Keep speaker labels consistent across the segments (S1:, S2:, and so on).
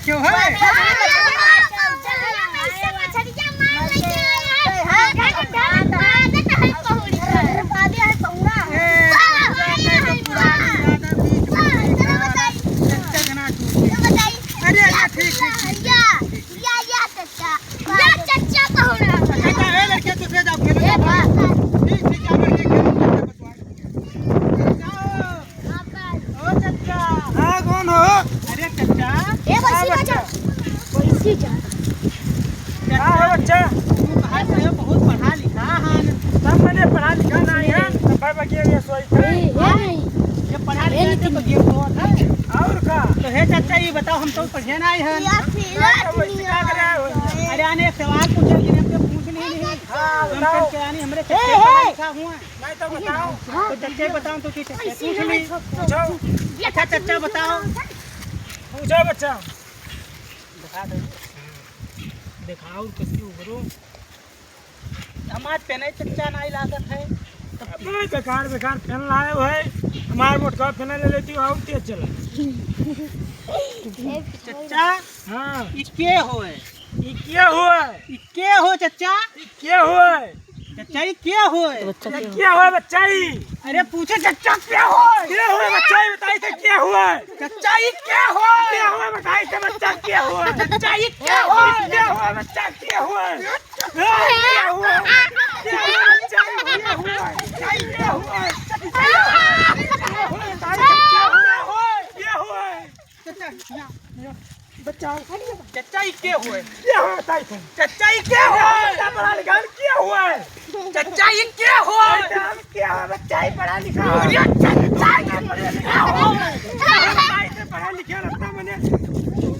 S1: क्यों है बहुत पढ़ा लिखा सब मैंने पढ़ा लिखा नहीं है ये पढ़ा लिखा और का तो हे चाचा ये बताओ हम तो पढ़े नहीं है अरे आने एक सवाल पूछे कि हमसे पूछ नहीं हमरे लिखा हुआ नहीं तो बताओ तो चाचा बताओ तो पूछ ली पूछो अच्छा चाचा बताओ पूछो बच्चा बता दो दिखाओ कैसी उभरो हमार पेने चच्चा नहीं लागत है बेकार बेकार फैन लाए हो है हमार मोटका फैन ले लेती हो और तेज चला चच्चा हां इके हो चच्चा इके हो चच्चा ये क्या हो क्या हुआ बच्चा ही अरे पूछे चच्चा क्या हो बच्चा ही बताई थे क्या हुआ चच्चा ये क्या हुआ बताई थे बच्चा क्या हुआ चच्चा ये क्या हुआ बच्चा क्या हुआ क्या हुआ बच्चा चच्चा ही क्या हुआ बताई थे चच्चा ही क्या हुआ पढ़ा लिखा क्या हुआ चच्चा ये क्या हुआ क्या बच्चा ही पढ़ा लिखा पढ़ा लिखा लगता मैंने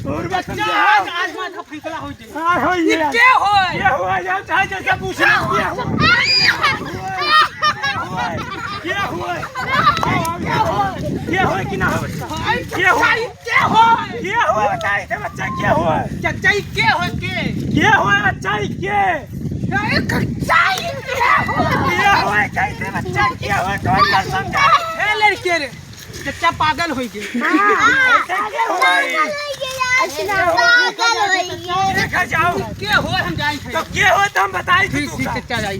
S1: और बच्चा आज माथा फैसला हो जाए हां हो ये क्या हुआ जाओ चाहे जैसा पूछना क्या हुआ कि ना हो बच्चा क्या हुआ बताइए थे बच्चा क्या हुआ चच्चा ये क्या हुआ बच्चा ये क्या हुआ कैसे बच्चा क्या हुआ कौन कर समझा ए लड़के रे चच्चा पागल हो गए देखा जाओ क्या हुआ हम जाए तो क्या हुआ तो हम बताई ठीक चच्चा जाई